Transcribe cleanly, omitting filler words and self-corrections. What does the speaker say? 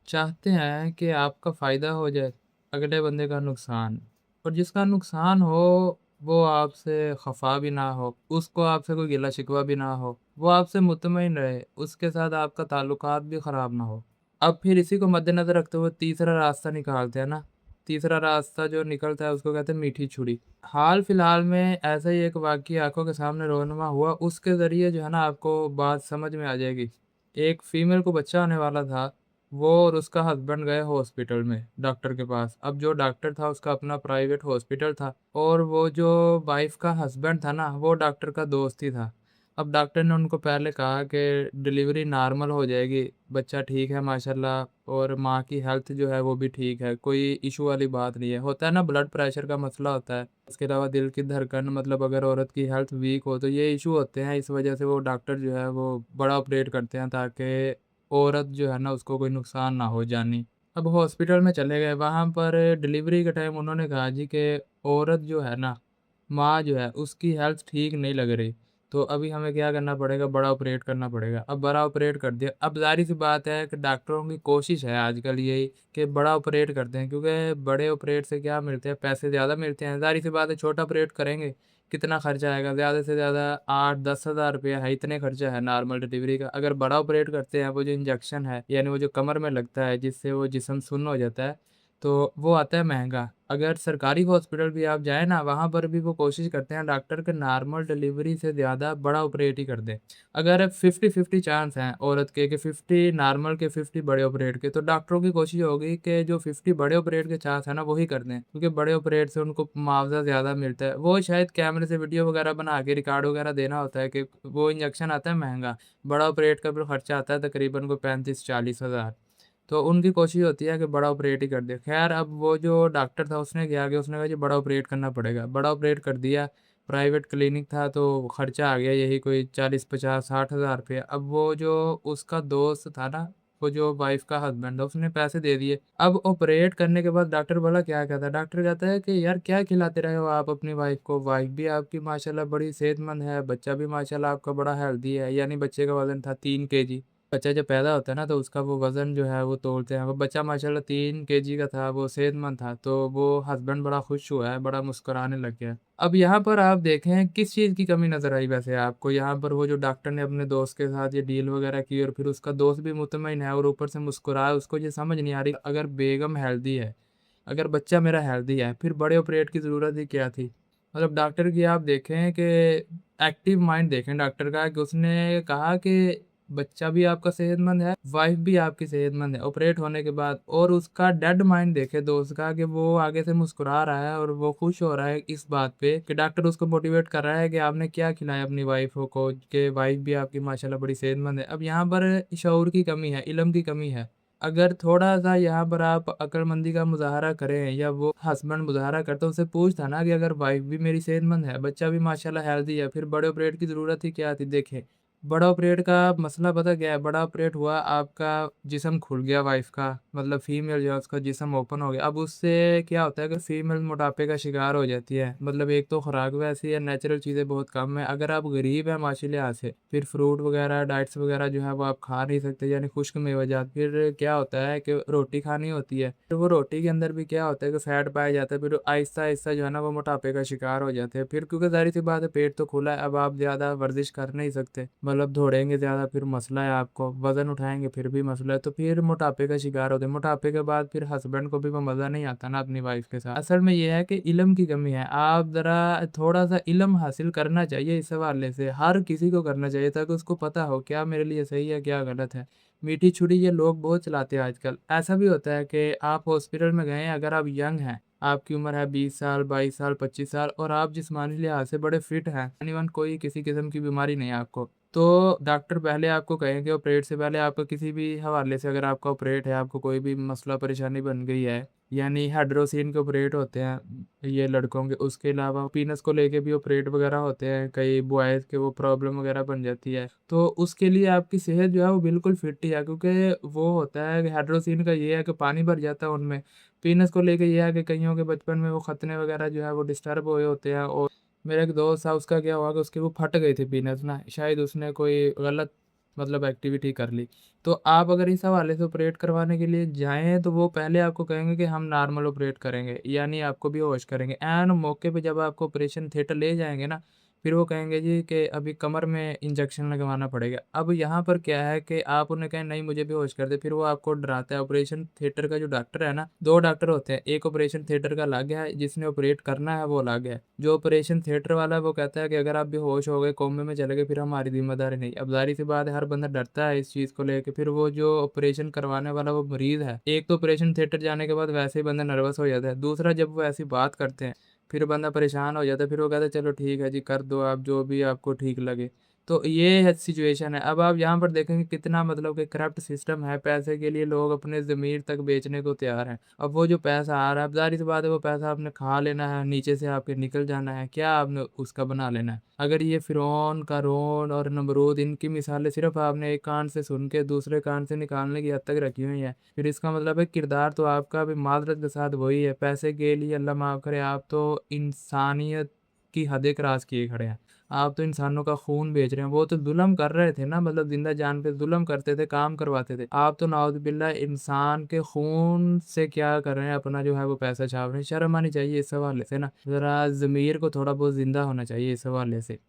चाहते हैं कि आपका फ़ायदा हो जाए, अगले बंदे का नुकसान। और जिसका नुकसान हो, वो आपसे ख़फ़ा भी ना हो, उसको आपसे कोई गिला-शिकवा भी ना हो, वो आपसे मुतमईन रहे, उसके साथ आपका ताल्लुकात भी ख़राब ना हो। अब फिर इसी को मद्देनज़र रखते हुए तीसरा रास्ता निकालते हैं ना, तीसरा रास्ता जो निकलता है उसको कहते हैं मीठी छुरी। हाल-फिलहाल में ऐसा ही एक वाक़या आँखों के सामने रोनुमा हुआ, उसके ज़रिए जो है ना आपको बात समझ में आ जाएगी। एक फ़ीमेल को बच्चा होने वाला था, वो और उसका हस्बैंड गए हॉस्पिटल में डॉक्टर के पास। अब जो डॉक्टर था उसका अपना प्राइवेट हॉस्पिटल था और वो जो वाइफ़ का हस्बैंड था ना, वो डॉक्टर का दोस्त ही था। अब डॉक्टर ने उनको पहले कहा कि डिलीवरी नॉर्मल हो जाएगी, बच्चा ठीक है माशाल्लाह और माँ की हेल्थ जो है वो भी ठीक है, कोई इश्यू वाली बात नहीं है। होता है ना ब्लड प्रेशर का मसला होता है, इसके अलावा दिल की धड़कन मतलब अगर औरत की हेल्थ वीक हो तो ये इश्यू होते हैं, इस वजह से वो डॉक्टर जो है वो बड़ा ऑपरेट करते हैं ताकि औरत जो है ना उसको कोई नुकसान ना हो जानी। अब हॉस्पिटल में चले गए, वहाँ पर डिलीवरी के टाइम उन्होंने कहा जी कि औरत जो है ना, माँ जो है उसकी हेल्थ ठीक नहीं लग रही। तो अभी हमें क्या करना पड़ेगा, बड़ा ऑपरेट करना पड़ेगा। अब बड़ा ऑपरेट कर दिया, अब ज़ाहिर-सी बात है कि डॉक्टरों की कोशिश है आजकल यही कि बड़ा ऑपरेट करते हैं क्योंकि बड़े ऑपरेट से क्या मिलते हैं, पैसे ज़्यादा मिलते हैं। ज़ाहिर-सी बात है छोटा ऑपरेट करेंगे, कितना खर्चा आएगा? ज़्यादा से ज़्यादा 8-10 हज़ार रुपया है, इतने खर्चा है नॉर्मल डिलीवरी का। अगर बड़ा ऑपरेट करते हैं, वो जो इंजेक्शन है, यानी वो जो कमर में लगता है जिससे वो जिस्म सुन्न हो जाता है, तो वो आता है महँगा। अगर सरकारी हॉस्पिटल भी आप जाएँ ना, वहाँ पर भी वो कोशिश करते हैं डॉक्टर कि नॉर्मल डिलीवरी से ज़्यादा बड़ा ऑपरेट ही कर दें। अगर 50-50 चांस हैं औरत के कि 50 नॉर्मल के 50 बड़े ऑपरेट के, तो डॉक्टरों की कोशिश होगी कि जो 50 बड़े ऑपरेट के चांस है ना, वही कर दें। क्योंकि बड़े ऑपरेट से उनको मुआवज़ा ज़्यादा मिलता है। वो शायद कैमरे से वीडियो वगैरह बना के रिकॉर्ड वगैरह देना होता है कि वो इंजेक्शन आता है महँगा। बड़ा ऑपरेट का फिर खर्चा आता है तकरीबन कोई 35-40 हज़ार। तो उनकी कोशिश होती है कि बड़ा ऑपरेट ही कर दें। ख़ैर अब वो जो डॉक्टर था उसने क्या किया, उसने कहा जी बड़ा ऑपरेट करना पड़ेगा। बड़ा ऑपरेट कर दिया, प्राइवेट क्लिनिक था तो खर्चा आ गया यही कोई 40-50-60 हज़ार रुपए। अब वो जो उसका दोस्त था ना, वो जो वाइफ़ का हस्बैंड है, उसने पैसे दे दिए। अब ऑपरेट करने के बाद डॉक्टर बोला क्या कहता है? डॉक्टर कहता है कि यार क्या खिलाते रहे हो आप अपनी वाइफ़ को? वाइफ़ भी आपकी माशाल्लाह बड़ी सेहतमंद है, बच्चा भी माशाल्लाह आपका बड़ा हेल्दी है। यानी बच्चे का वज़न था 3 केजी। बच्चा जब पैदा होता है ना, तो उसका वो वज़न जो है वो तोलते हैं। वो बच्चा माशाल्लाह 3 केजी का था, वो सेहतमंद था, तो वो हस्बैंड बड़ा खुश हुआ है, बड़ा मुस्कुराने लग गया है। अब यहाँ पर आप देखें किस चीज़ की कमी नज़र आई वैसे आपको? यहाँ पर वो जो डॉक्टर ने अपने दोस्त के साथ ये डील वग़ैरह की और फिर उसका दोस्त भी मुतमईन है और ऊपर से मुस्कुराया, उसको ये समझ नहीं आ रही अगर बेगम हेल्दी है, अगर बच्चा मेरा हेल्दी है, फिर बड़े ऑपरेट की ज़रूरत ही क्या थी? मतलब डॉक्टर की आप देखें कि एक्टिव माइंड देखें डॉक्टर का कि उसने कहा कि बच्चा भी आपका सेहतमंद है, वाइफ़ भी आपकी सेहतमंद है ऑपरेट होने के बाद और उसका डेड माइंड देखें दोस्त का कि वो आगे से मुस्कुरा रहा है और वो खुश हो रहा है इस बात पे कि डॉक्टर उसको मोटिवेट कर रहा है कि आपने क्या खिलाया अपनी वाइफ़ को कि वाइफ़ भी आपकी माशाल्लाह बड़ी सेहतमंद है। अब यहाँ पर शऊर की कमी है, इल्म की कमी है। अगर थोड़ा-सा यहाँ पर आप अक्लमंदी का मुज़ाहरा करें या वो हस्बैंड मुज़ाहरा करता है, उससे पूछता ना कि अगर वाइफ़ भी मेरी सेहतमंद है, बच्चा भी माशाल्लाह हेल्दी है, फिर बड़े ऑपरेट की ज़रूरत ही क्या थी? देखें, बड़ा ऑपरेट का मसला पता क्या है? बड़ा ऑपरेट हुआ, आपका जिस्म खुल गया वाइफ़ का, मतलब फीमेल जो है उसका जिस्म ओपन हो गया। अब उससे क्या होता है कि फीमेल मोटापे का शिकार हो जाती है। मतलब एक तो खुराक वैसी है, नेचुरल चीज़ें बहुत कम है। अगर आप गरीब हैं माशी लिहाज़ से, फिर फ्रूट वगैरह, डाइट्स वगैरह जो है वो आप खा नहीं सकते यानी खुश्क मेवाजात। फिर क्या होता है कि रोटी खानी होती है, फिर वो रोटी के अंदर भी क्या होता है कि फैट पाया जाता है, फिर आहिस्ता-आहिस्ता जो है ना वो मोटापे का शिकार हो जाते हैं। फिर क्योंकि ज़ाहिर-सी बात है पेट तो खुला है, अब आप ज़्यादा वर्जिश कर नहीं सकते, मतलब दौड़ेंगे ज़्यादा फिर मसला है आपको, वज़न उठाएँगे फिर भी मसला है, तो फिर मोटापे का शिकार होते हैं। मोटापे के बाद फिर हस्बैंड को भी वो मज़ा नहीं आता ना अपनी वाइफ़ के साथ। असल में ये है कि इल्म की कमी है, आप ज़रा थोड़ा-सा इल्म हासिल करना चाहिए इस हवाले से, हर किसी को करना चाहिए ताकि उसको पता हो क्या मेरे लिए सही है, क्या गलत है। मीठी छुरी ये लोग बहुत चलाते हैं आजकल। ऐसा भी होता है कि आप हॉस्पिटल में गए हैं, अगर आप यंग हैं, आपकी उम्र है 20 साल, 22 साल, 25 साल और आप जिस्मानी लिहाज से बड़े फिट हैं, एनीवन कोई किसी किस्म की बीमारी नहीं है आपको। तो डॉक्टर पहले आपको कहेंगे ऑपरेट से पहले आपका किसी भी हवाले से अगर आपका ऑपरेट है, आपको कोई भी मसला परेशानी बन गई है, यानी हाइड्रोसीन के ऑपरेट होते हैं ये लड़कों के, उसके अलावा पीनस को लेके भी ऑपरेट वगैरह होते हैं, कई बॉयज़ के वो प्रॉब्लम वगैरह बन जाती है। तो उसके लिए आपकी सेहत जो है वो बिल्कुल फिट ही है क्योंकि वो होता है कि हाइड्रोसीन का ये है कि पानी भर जाता है उनमें। पीनस को लेके ये है कि कइयों के बचपन में वो खतने वगैरह जो है वो डिस्टर्ब हुए होते हैं और मेरा एक दोस्त था उसका क्या हुआ कि उसकी वो फट गई थी पीनस ना, शायद उसने कोई गलत मतलब एक्टिविटी कर ली। तो आप अगर इस हवाले से ऑपरेट करवाने के लिए जाएँ, तो वो पहले आपको कहेंगे कि हम नॉर्मल ऑपरेट करेंगे, यानी आपको बेहोश करेंगे। ऐन मौके पे जब आपको ऑपरेशन थिएटर ले जाएँगे ना, फिर वो कहेंगे जी कि अभी कमर में इंजेक्शन लगवाना पड़ेगा। अब यहाँ पर क्या है कि आप उन्हें कहें नहीं मुझे बेहोश कर दे, फिर वो आपको डराता है। ऑपरेशन थिएटर का जो डॉक्टर है ना, 2 डॉक्टर होते हैं, एक ऑपरेशन थिएटर का अलग है, जिसने ऑपरेट करना है वो अलग है। जो ऑपरेशन थिएटर वाला है वो कहता है कि अगर आप बेहोश हो गए, कोमे में चले गए, फिर हमारी ज़िम्मेदारी नहीं। अब ज़ाहिर-सी बात है हर बंदा डरता है इस चीज़ को लेके, फिर वो जो ऑपरेशन करवाने वाला वो मरीज़ है, एक तो ऑपरेशन थिएटर जाने के बाद वैसे ही बंदा नर्वस हो जाता है, दूसरा जब वो ऐसी बात करते हैं, फिर बंदा परेशान हो जाता है, फिर वो कहता है चलो ठीक है जी, कर दो आप जो भी आपको ठीक लगे। तो ये है सिचुएशन है। अब आप यहाँ पर देखेंगे कितना मतलब कि करप्ट सिस्टम है, पैसे के लिए लोग अपने ज़मीर तक बेचने को तैयार हैं। अब वो जो पैसा आ रहा है, अब ज़ाहिर-सी बात है वो पैसा आपने खा लेना है, नीचे से आपके निकल जाना है, क्या आपने उसका बना लेना है? अगर ये फ़िरौन, क़ारून और नमरूद इनकी मिसालें सिर्फ़ आपने एक कान से सुन के दूसरे कान से निकालने की हद तक रखी हुई हैं, फिर इसका मतलब है किरदार तो आपका भी मादरत के साथ वही है, पैसे के लिए अल्लाह माफ़ करे आप तो इंसानियत की हदें क्रॉस किए खड़े हैं। आप तो इंसानों का खून बेच रहे हैं, वो तो ज़ुल्म कर रहे थे ना मतलब ज़िंदा जान पे ज़ुल्म करते थे, काम करवाते थे। आप तो नाउज़ुबिल्लाह इंसान के खून से क्या कर रहे हैं, अपना जो है वो पैसा छाप रहे हैं। शर्म आनी चाहिए इस हवाले से ना, ज़रा ज़मीर को थोड़ा बहुत ज़िंदा होना चाहिए इस हवाले से।